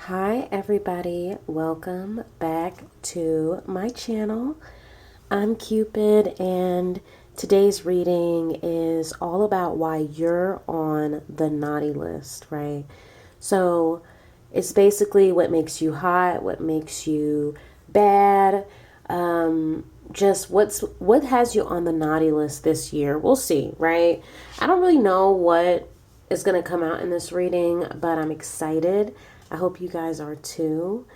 Hi everybody, welcome back to my channel. I'm Cupid and today's reading is all about why you're on the naughty list, right? So it's basically what makes you hot, what makes you bad, just what has you on the naughty list this year. We'll see, right? I don't really know what is going to come out in this reading, but I'm excited. I hope you guys are too.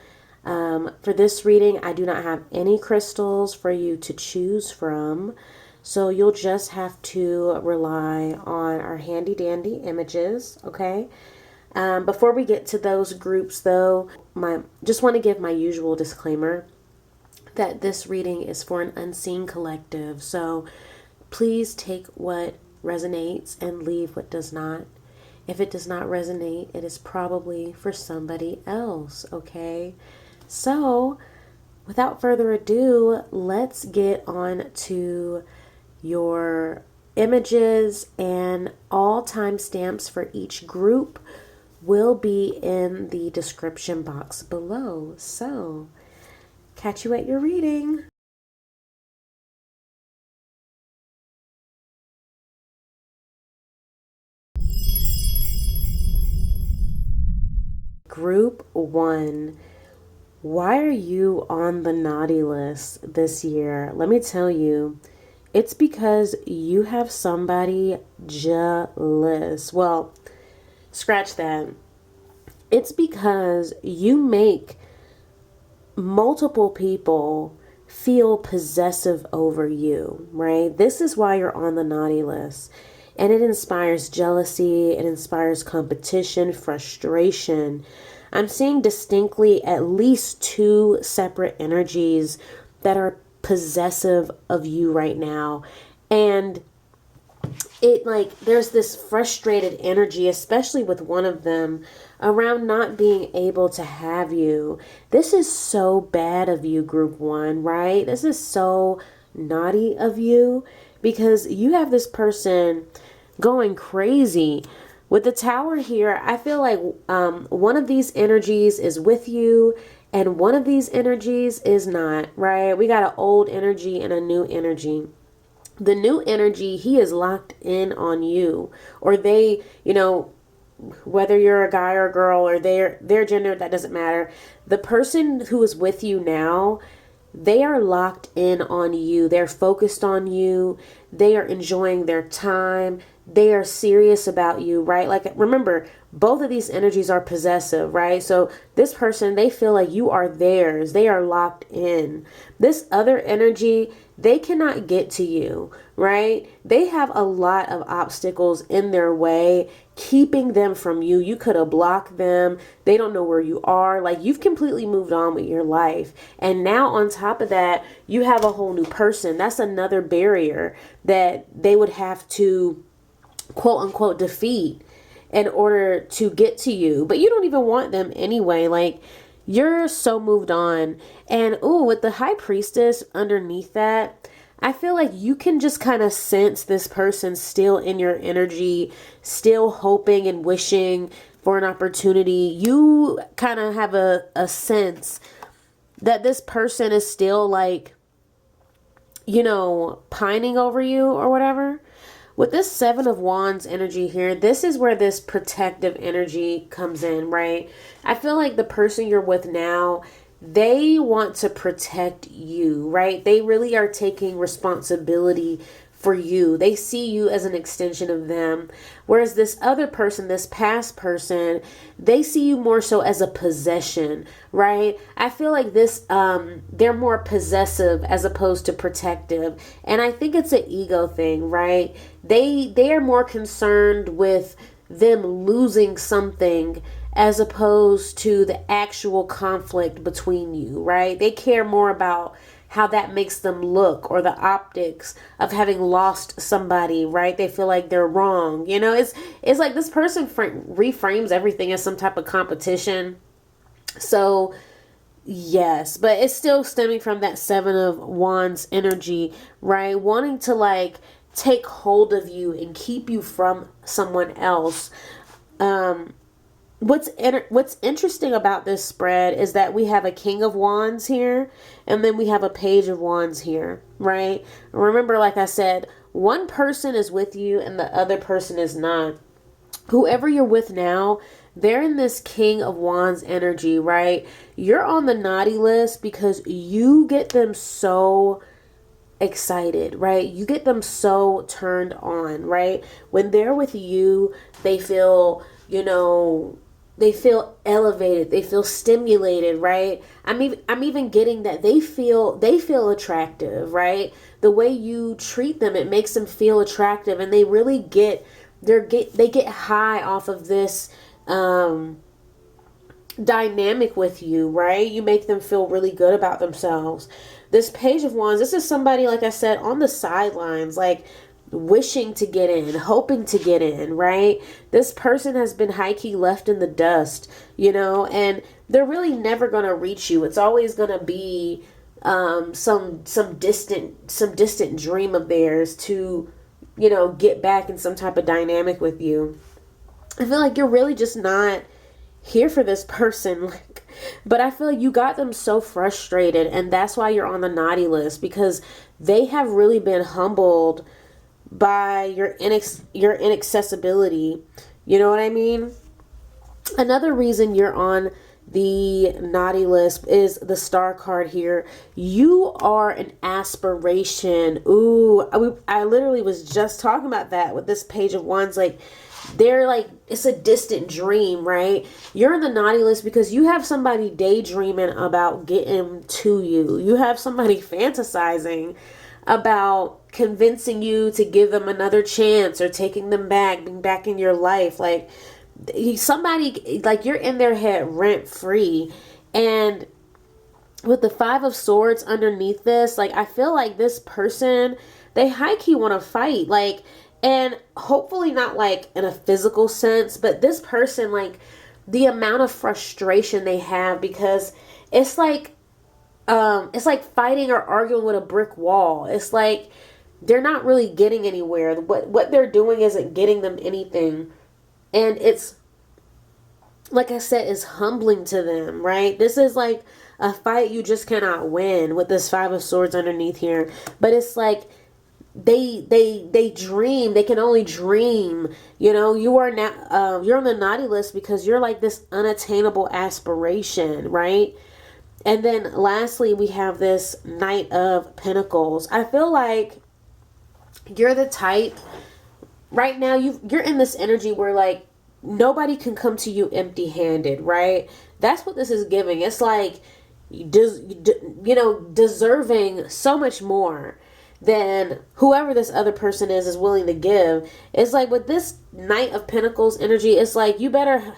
For this reading, I do not have any crystals for you to choose from, so you'll just have to rely on our handy dandy images, okay? Before we get to those groups though, just want to give my usual disclaimer that this reading is for an unseen collective, so please take what resonates and leave what does not. If it does not resonate, it is probably for somebody else, okay? So, without further ado, let's get on to your images, and all timestamps for each group will be in the description box below. So, catch you at your reading. Group 1. Why are you on the naughty list this year? Let me tell you, it's because you have somebody jealous. Well, scratch that. It's because you make multiple people feel possessive over you, right? This is why you're on the naughty list. And it inspires jealousy, it inspires competition, frustration. I'm seeing distinctly at least two separate energies that are possessive of you right now. And there's this frustrated energy, especially with one of them, around not being able to have you. This is so bad of you, group 1, right? This is so naughty of you because you have this person going crazy. With the Tower here, I feel like one of these energies is with you and one of these energies is not, right? We got an old energy and a new energy. The new energy, he is locked in on you, or they, whether you're a guy or a girl or their gender, that doesn't matter. The person who is with you now, they are locked in on you. They're focused on you. They are enjoying their time. They are serious about you, right? Like, remember, both of these energies are possessive, right? So this person, they feel like you are theirs. They are locked in. This other energy, they cannot get to you, right? They have a lot of obstacles in their way, keeping them from you. You could have blocked them. They don't know where you are. Like, you've completely moved on with your life. And now on top of that, you have a whole new person. That's another barrier that they would have to quote unquote defeat in order to get to you. But you don't even want them anyway. Like, you're so moved on. And with the High Priestess underneath that, I feel like you can just kind of sense this person still in your energy, still hoping and wishing for an opportunity. You kind of have a sense that this person is still like, pining over you or whatever. With this Seven of Wands energy here, this is where this protective energy comes in, right? I feel like the person you're with now, they want to protect you, right? They really are taking responsibility for you. They see you as an extension of them. Whereas this other person, this past person, they see you more so as a possession, right? I feel like they're more possessive as opposed to protective. And I think it's an ego thing, right? They are more concerned with them losing something as opposed to the actual conflict between you, right? They care more about how that makes them look or the optics of having lost somebody, right? They feel like they're wrong. It's like this person reframes everything as some type of competition. So yes, but it's still stemming from that Seven of Wands energy, right? Wanting to take hold of you and keep you from someone else. What's interesting about this spread is that we have a King of Wands here, and then we have a Page of Wands here, right? Remember, like I said, one person is with you and the other person is not. Whoever you're with now, they're in this King of Wands energy, right? You're on the naughty list because you get them so excited, right? You get them so turned on, right? When they're with you, they feel, they feel elevated, they feel stimulated, right? I'm even getting that they feel attractive, right? The way you treat them, it makes them feel attractive, and they really they get high off of this dynamic with you, right? You make them feel really good about themselves. This Page of Wands, this is somebody, like I said, on the sidelines, like wishing to get in, hoping to get in, right? This person has been high-key left in the dust, and they're really never going to reach you. It's always going to be some distant dream of theirs to, get back in some type of dynamic with you. I feel like you're really just not here for this person, but I feel like you got them so frustrated, and that's why you're on the naughty list, because they have really been humbled by your inaccessibility. You know what I mean? Another reason you're on the naughty list is the Star card here. You are an aspiration. Ooh, I literally was just talking about that with this Page of Wands. Like, they're like, it's a distant dream, right? You're in the naughty list because you have somebody daydreaming about getting to you. You have somebody fantasizing about convincing you to give them another chance or taking them back, being back in your life. Like, somebody, like, you're in their head rent free. And with the Five of Swords underneath this, like, I feel like this person, they high-key want to fight, like, and hopefully not like in a physical sense, but this person, like, the amount of frustration they have, because it's like fighting or arguing with a brick wall. It's like they're not really getting anywhere. What they're doing isn't getting them anything. And it's, like I said, is humbling to them, right? This is like a fight you just cannot win with this Five of Swords underneath here. But it's like they dream. They can only dream. You are now you're on the naughty list because you're like this unattainable aspiration, right? And then lastly, we have this Knight of Pentacles. I feel like you're the type right now, you're in this energy where, like, nobody can come to you empty-handed, right? That's what this is giving. It's like, deserving so much more than whoever this other person is willing to give. It's like with this Knight of Pentacles energy, it's like you better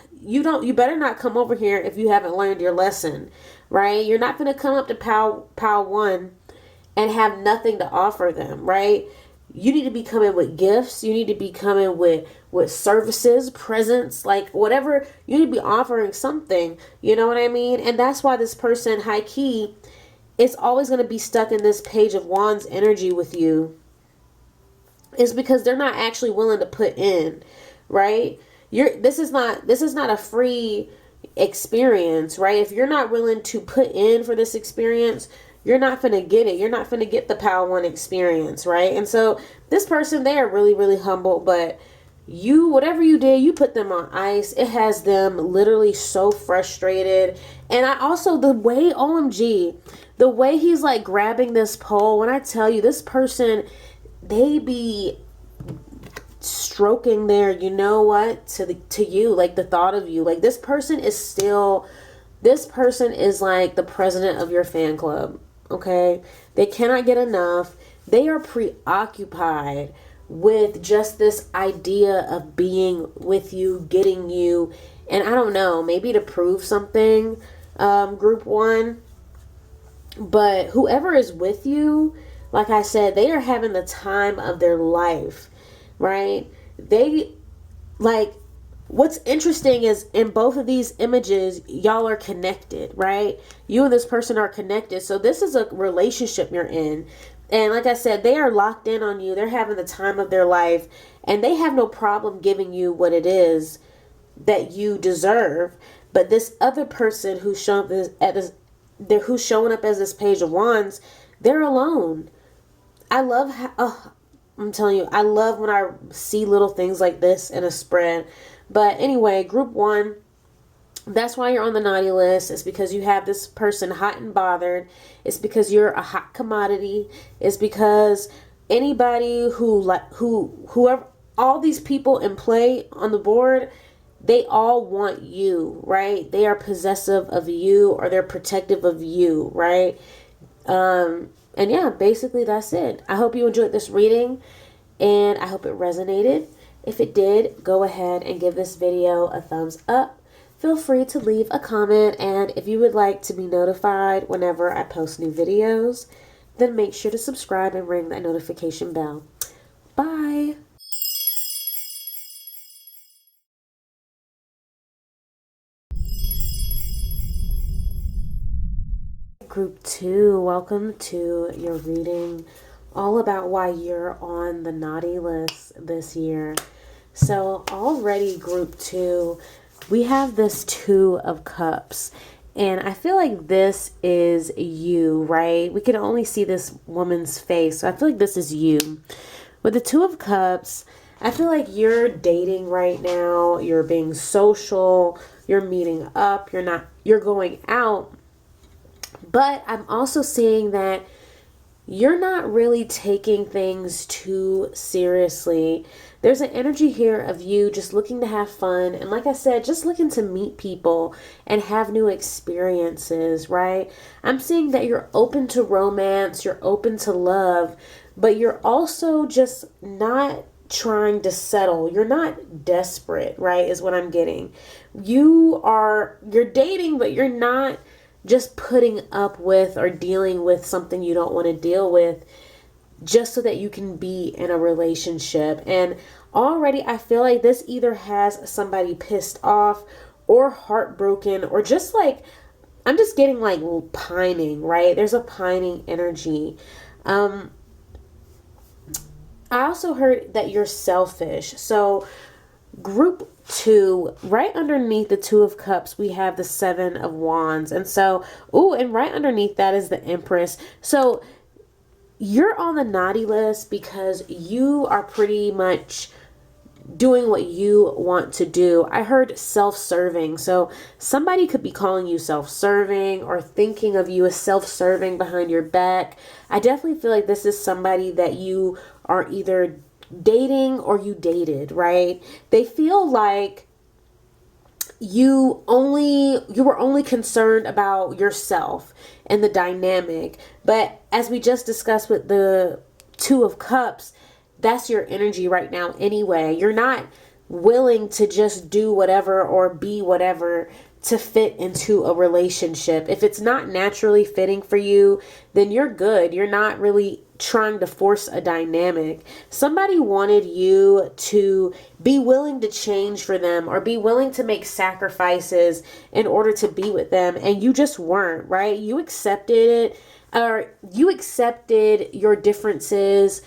not come over here if you haven't learned your lesson, right? You're not going to come up to pile one and have nothing to offer them, right? You need to be coming with gifts. You need to be coming with services, presents, like whatever. You need to be offering something. You know what I mean? And that's why this person, high key, is always going to be stuck in this Page of Wands energy with you. It's because they're not actually willing to put in, right? This is not a free experience, right? If you're not willing to put in for this experience, you're not going to get it. You're not going to get the Power One experience, right? And so this person, they are really, really humble, but whatever you did, you put them on ice. It has them literally so frustrated. And I also, the way he's like grabbing this pole, when I tell you, this person, they be stroking their, to you, like the thought of you. Like, this person is like the president of your fan club. Okay, they cannot get enough. They are preoccupied with just this idea of being with you, getting you, and I don't know, maybe to prove something, group one. But whoever is with you, like I said, they are having the time of their life, right? What's interesting is in both of these images, y'all are connected, right? You and this person are connected. So this is a relationship you're in. And like I said, they are locked in on you. They're having the time of their life. And they have no problem giving you what it is that you deserve. But this other person who's showing who's showing up as this Page of Wands, they're alone. I love how, I'm telling you, I love when I see little things like this in a spread. But anyway, group 1, that's why you're on the naughty list. It's because you have this person hot and bothered. It's because you're a hot commodity. It's because anybody whoever, all these people in play on the board, they all want you, right? They are possessive of you, or they're protective of you, right? And yeah, basically that's it. I hope you enjoyed this reading, and I hope it resonated. If it did, go ahead and give this video a thumbs up. Feel free to leave a comment, and if you would like to be notified whenever I post new videos, then make sure to subscribe and ring that notification bell. Bye! Group 2, welcome to your reading all about why you're on the naughty list this year. So already group 2, we have this 2 of Cups, and I feel like this is you, right? We can only see this woman's face, so I feel like this is you. With the 2 of Cups, I feel like you're dating right now, you're being social, you're meeting up, you're going out. But I'm also seeing that you're not really taking things too seriously. There's an energy here of you just looking to have fun. And like I said, just looking to meet people and have new experiences, right? I'm seeing that you're open to romance, you're open to love, but you're also just not trying to settle. You're not desperate, right? Is what I'm getting. You're dating, but you're not just putting up with or dealing with something you don't want to deal with just so that you can be in a relationship. And already I feel like this either has somebody pissed off or heartbroken, or just like, I'm just getting like pining, right? There's a pining energy. I also heard that you're selfish. So group 2, right underneath the 2 of Cups, we have the 7 of Wands. And so, and right underneath that is the Empress. So you're on the naughty list because you are pretty much doing what you want to do. I heard self-serving. So somebody could be calling you self-serving or thinking of you as self-serving behind your back. I definitely feel like this is somebody that you are either dating or you dated, right? They feel like you were only concerned about yourself and the dynamic. But as we just discussed with the 2 of Cups, that's your energy right now anyway. You're not willing to just do whatever or be whatever to fit into a relationship. If it's not naturally fitting for you, then you're good. You're not really trying to force a dynamic. Somebody wanted you to be willing to change for them or be willing to make sacrifices in order to be with them, and you just weren't, right? You accepted it, or you accepted your differences,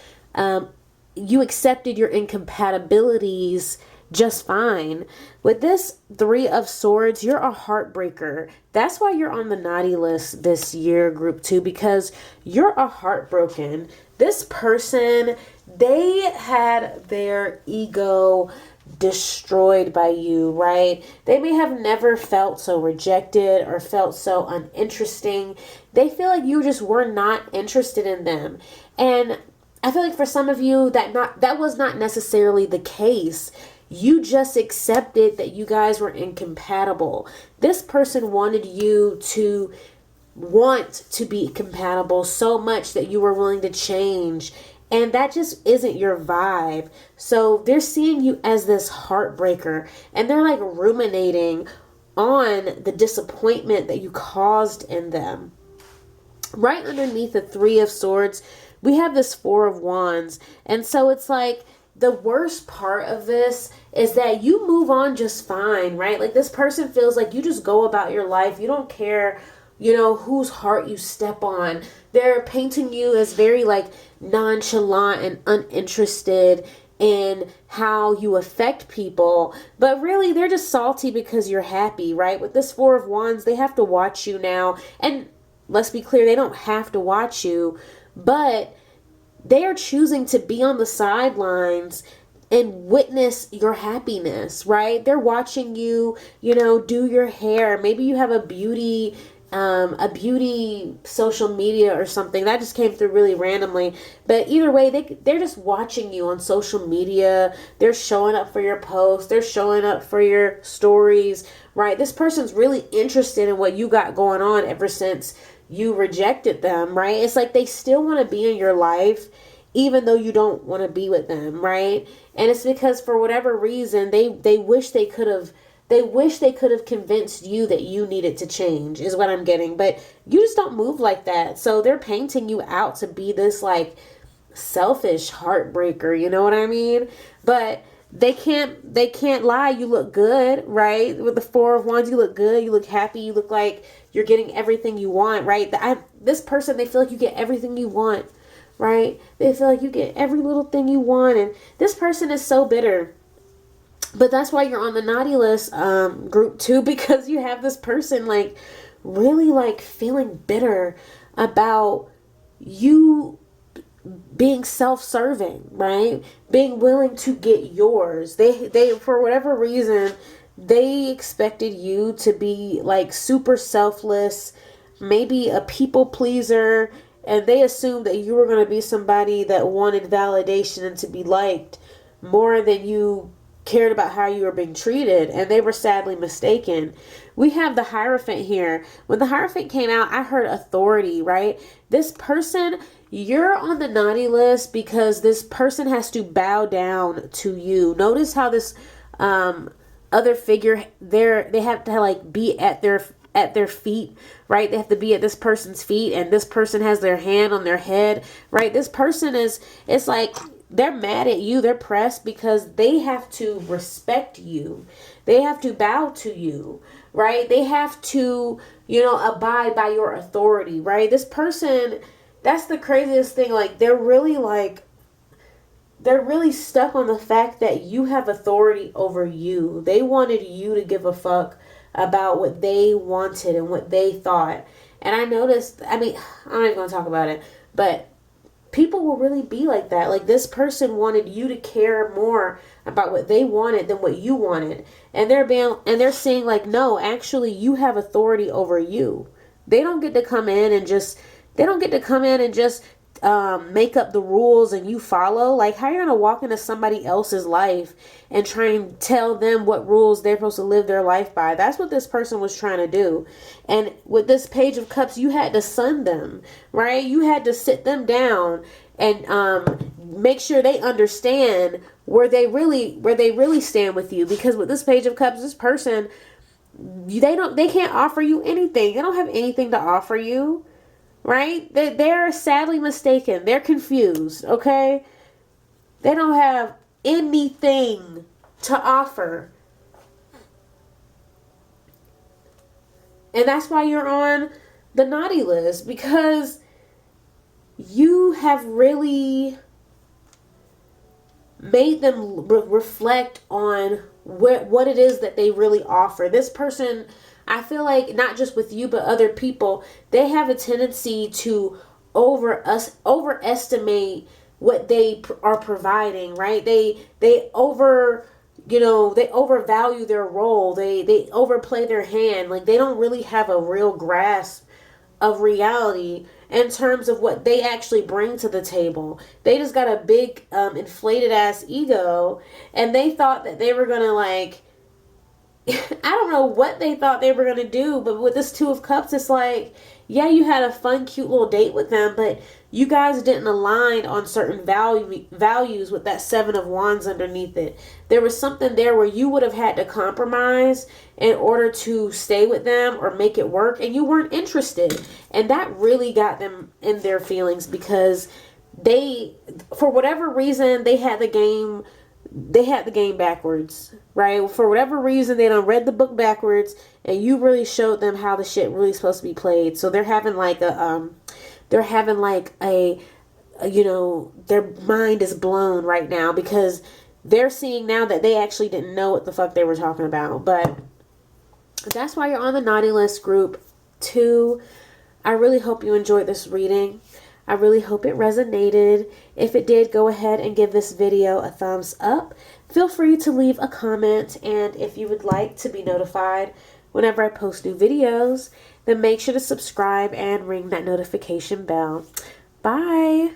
you accepted your incompatibilities just fine. With this 3 of Swords, you're a heartbreaker. That's why you're on the naughty list this year, group 2, because you're a heartbroken. This person, they had their ego destroyed by you, right? They may have never felt so rejected or felt so uninteresting. They feel like you just were not interested in them. And I feel like for some of you that was not necessarily the case. You just accepted that you guys were incompatible. This person wanted you to want to be compatible so much that you were willing to change. And that just isn't your vibe. So they're seeing you as this heartbreaker. And they're like ruminating on the disappointment that you caused in them. Right underneath the 3 of Swords, we have this 4 of Wands. And so it's like, the worst part of this is that you move on just fine, right? Like this person feels like you just go about your life. You don't care, whose heart you step on. They're painting you as very like nonchalant and uninterested and how you affect people. But really, they're just salty because you're happy, right? With this Four of Wands, they have to watch you now. And let's be clear, they don't have to watch you, but they are choosing to be on the sidelines and witness your happiness, right? They're watching you, do your hair. Maybe you have a beauty social media or something that just came through really randomly, but either way, they're just watching you on social media. They're showing up for your posts, they're showing up for your stories, right? This person's really interested in what you got going on ever since you rejected them, right? It's like they still want to be in your life even though you don't want to be with them, right? And it's because for whatever reason they wish they could have convinced you that you needed to change, is what I'm getting. But you just don't move like that. So they're painting you out to be this like selfish heartbreaker, you know what I mean? But they can't lie. You look good, right? With the Four of Wands, you look good, you look happy, you look like you're getting everything you want, right? This person, they feel like you get everything you want, right? They feel like you get every little thing you want, and this person is so bitter. But that's why you're on the naughty list, group 2, because you have this person like really like feeling bitter about you being self-serving, right? Being willing to get yours. They for whatever reason, they expected you to be like super selfless, maybe a people pleaser, and they assumed that you were going to be somebody that wanted validation and to be liked more than you cared about how you were being treated, and they were sadly mistaken. We have the Hierophant here. When the Hierophant came out, I heard authority, right? This person, you're on the naughty list because this person has to bow down to you. Notice how this other figure, they have to like be at their feet, right? They have to be at this person's feet, and this person has their hand on their head, right? This person it's like they're mad at you. They're pressed because they have to respect you. They have to bow to you, right? They have to, abide by your authority, right? This person, that's the craziest thing. Like, they're really stuck on the fact that you have authority over you. They wanted you to give a fuck about what they wanted and what they thought. And I noticed, I'm not even going to talk about it, but people will really be like that. Like, this person wanted you to care more about what they wanted than what you wanted. And they're saying like, no, actually you have authority over you. They don't get to come in and just make up the rules and you follow. Like, how are you going to walk into somebody else's life and try and tell them what rules they're supposed to live their life by? That's what this person was trying to do. And with this Page of Cups, you had to sun them, right? You had to sit them down and make sure they understand where they really stand with you. Because with this Page of Cups, this person, they can't offer you anything. They don't have anything to offer you. Right? They're sadly mistaken. They're confused, okay? They don't have anything to offer. And that's why you're on the naughty list, because you have really made them reflect on what it is that they really offer. This person, I feel like, not just with you, but other people, they have a tendency to overestimate what they are providing, right? They overvalue their role. They overplay their hand. Like, they don't really have a real grasp of reality in terms of what they actually bring to the table. They just got a big inflated ass ego, and they thought that they were gonna like, I don't know what they thought they were going to do, but with this Two of Cups, it's like, yeah, you had a fun, cute little date with them, but you guys didn't align on certain values with that Seven of Wands underneath it. There was something there where you would have had to compromise in order to stay with them or make it work, and you weren't interested. And that really got them in their feelings, because for whatever reason, they had the game backwards, right? For whatever reason, they done read the book backwards, and you really showed them how the shit really supposed to be played. So they're having like a their mind is blown right now because they're seeing now that they actually didn't know what the fuck they were talking about. But that's why you're on the naughty list, group 2. I really hope you enjoyed this reading. I really hope it resonated. If it did, go ahead and give this video a thumbs up. Feel free to leave a comment, and if you would like to be notified whenever I post new videos, then make sure to subscribe and ring that notification bell. Bye!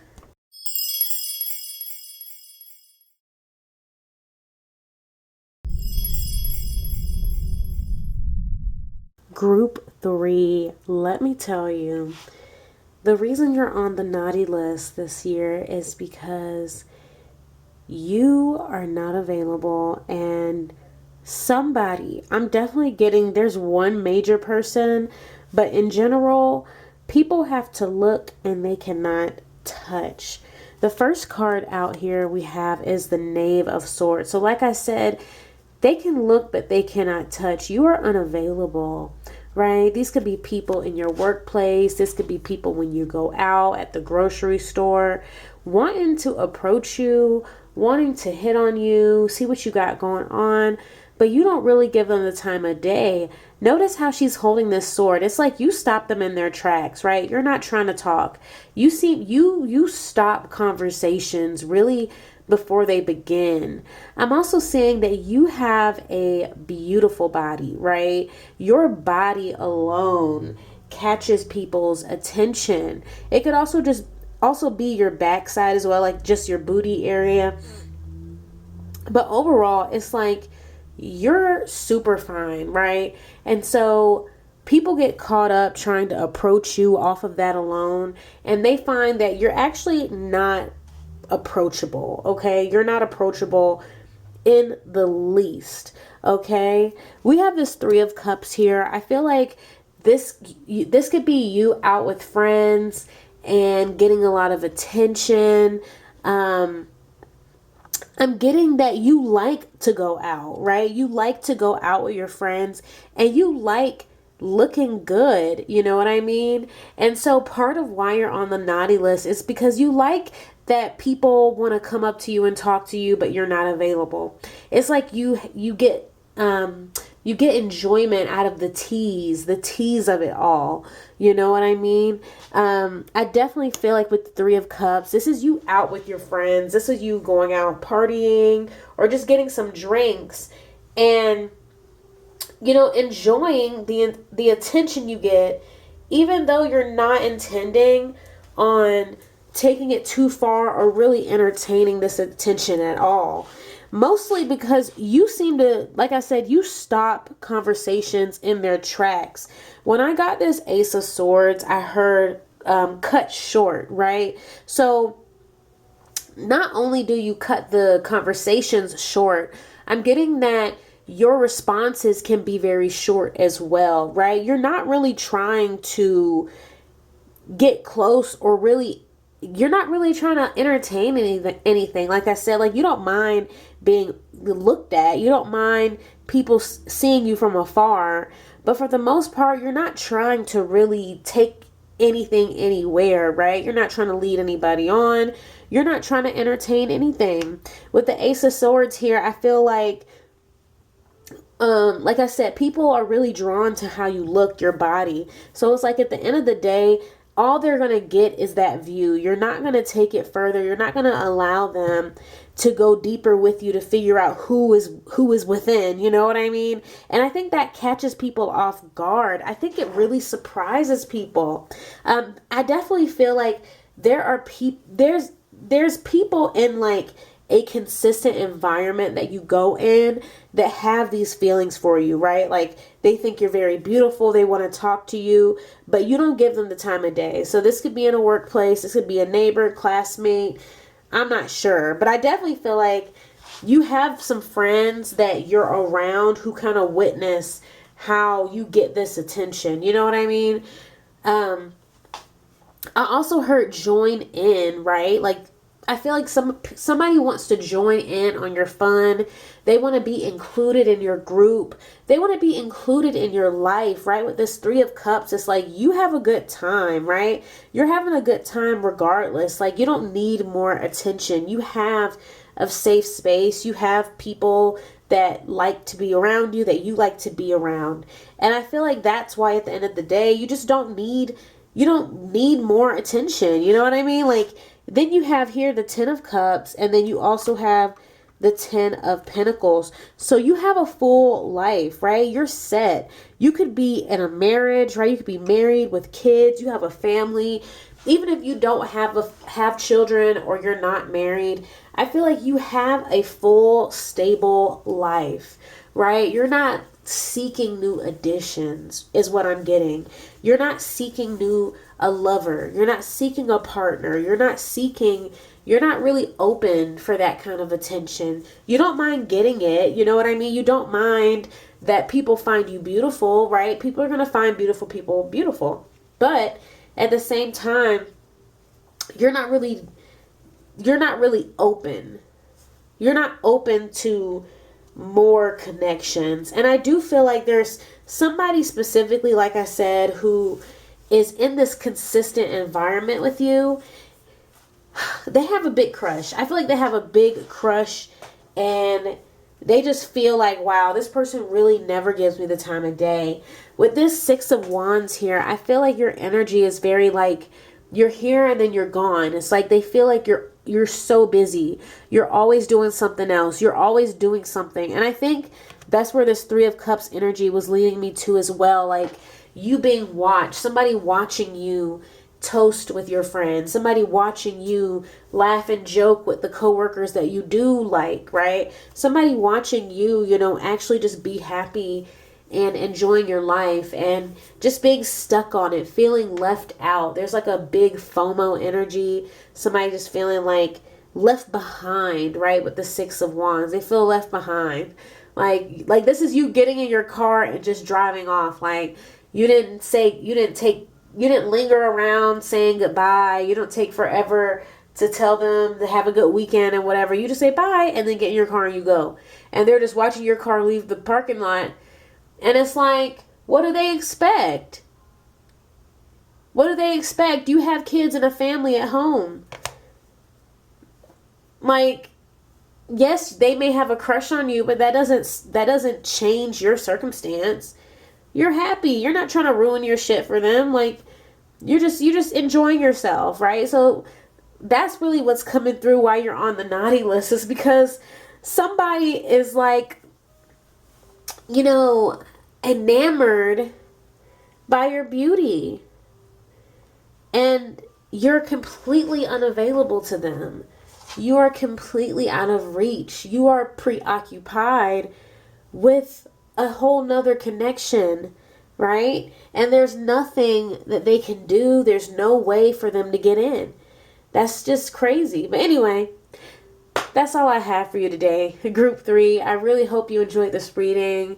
Group 3, let me tell you, the reason you're on the naughty list this year is because you are not available, and somebody, I'm definitely getting, there's one major person, but in general, people have to look and they cannot touch. The first card out here we have is the Knave of Swords. So like I said, they can look, but they cannot touch. You are unavailable, right? These could be people in your workplace. This could be people when you go out at the grocery store, wanting to approach you, wanting to hit on you, see what you got going on, but you don't really give them the time of day. Notice how she's holding this sword. It's like you stop them in their tracks, right? You're not trying to talk. You stop conversations really before they begin. I'm also saying that you have a beautiful body, right? Your body alone catches people's attention. It could also be your backside as well, like just your booty area. But overall, it's like you're super fine, right? And so people get caught up trying to approach you off of that alone, and they find that you're actually not approachable, okay? You're not approachable in the least, okay? We have this 3 of Cups here. I feel like this could be you out with friends and getting a lot of attention. I'm getting that you like to go out, right? You like to go out with your friends, and you like looking good, you know what I mean? And so part of why you're on the naughty list is because you like that people want to come up to you and talk to you, but you're not available. It's like you get enjoyment out of the tease of it all. You know what I mean? I definitely feel like with the 3 of Cups, this is you out with your friends. This is you going out partying or just getting some drinks and, enjoying the attention you get, even though you're not intending on taking it too far or really entertaining this attention at all. Mostly because you seem to, like I said, you stop conversations in their tracks. When I got this Ace of Swords, I heard cut short, right? So not only do you cut the conversations short, I'm getting that your responses can be very short as well, right? You're not really trying to get close or you're not really trying to entertain anything. Like I said, like you don't mind being looked at. You don't mind people seeing you from afar. But for the most part, you're not trying to really take anything anywhere, right? You're not trying to lead anybody on. You're not trying to entertain anything. With the Ace of Swords here, I feel like I said, people are really drawn to how you look, your body. So it's like at the end of the day, all they're going to get is that view. You're not going to take it further. You're not going to allow them to go deeper with you to figure out who is within, you know what I mean? And I think that catches people off guard. I think it really surprises people. I definitely feel like there's people in like a consistent environment that you go in that have these feelings for you, right? Like they think you're very beautiful. They want to talk to you, but you don't give them the time of day. So this could be in a workplace. This could be a neighbor, classmate. I'm not sure, but I definitely feel like you have some friends that you're around who kind of witness how you get this attention. You know what I mean? I also heard join in, right? Like, I feel like somebody wants to join in on your fun. They want to be included in your group. They want to be included in your life, right? With this Three of Cups, it's like you have a good time, right? You're having a good time regardless. Like, you don't need more attention. You have a safe space. You have people that like to be around you, that you like to be around. And I feel like that's why at the end of the day, you don't need more attention. You know what I mean? Like, then you have here the Ten of Cups, and then you also have the Ten of Pentacles. So you have a full life, right? You're set. You could be in a marriage, right? You could be married with kids. You have a family. Even if you don't have children or you're not married, I feel like you have a full, stable life, right? You're not seeking new additions, is what I'm getting. You're not seeking a lover. You're not seeking a partner. You're not really open for that kind of attention. You don't mind getting it. You know what I mean? You don't mind that people find you beautiful, right? People are going to find beautiful people beautiful. But at the same time, you're not really open. You're not open to more connections. And I do feel like there's somebody specifically, like I said, who is in this consistent environment with you. They have a big crush. I feel like they have a big crush, and they just feel like, wow, this person really never gives me the time of day. With this Six of Wands here, I feel like your energy is very like, you're here and then you're gone. It's like they feel like you're so busy. You're always doing something else. You're always doing something. And I think that's where this Three of Cups energy was leading me to as well. Like, you being watched, somebody watching you toast with your friends, somebody watching you laugh and joke with the coworkers that you do like, right? Somebody watching you, actually just be happy and enjoying your life, and just being stuck on it, feeling left out. There's like a big FOMO energy. Somebody just feeling like left behind, right? With the Six of Wands, they feel left behind. Like this is you getting in your car and just driving off. Like, you didn't linger around saying goodbye. You don't take forever to tell them to have a good weekend and whatever. You just say bye and then get in your car and you go. And they're just watching your car leave the parking lot. And it's like, what do they expect? What do they expect? You have kids and a family at home. Like, yes, they may have a crush on you, but that doesn't change your circumstance. You're happy. You're not trying to ruin your shit for them. Like, you're just enjoying yourself, right? So that's really what's coming through while you're on the naughty list, is because somebody is like, enamored by your beauty, and you're completely unavailable to them. You are completely out of reach. You are preoccupied with a whole nother connection, right? And there's nothing that they can do. There's no way for them to get in. That's just crazy. But anyway, that's all I have for you today. Group 3. I really hope you enjoyed this reading.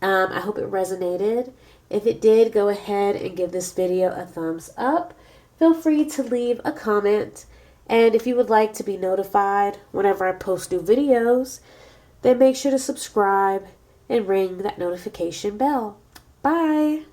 I hope it resonated. If it did, go ahead and give this video a thumbs up. Feel free to leave a comment. And if you would like to be notified whenever I post new videos, then make sure to subscribe and ring that notification bell. Bye.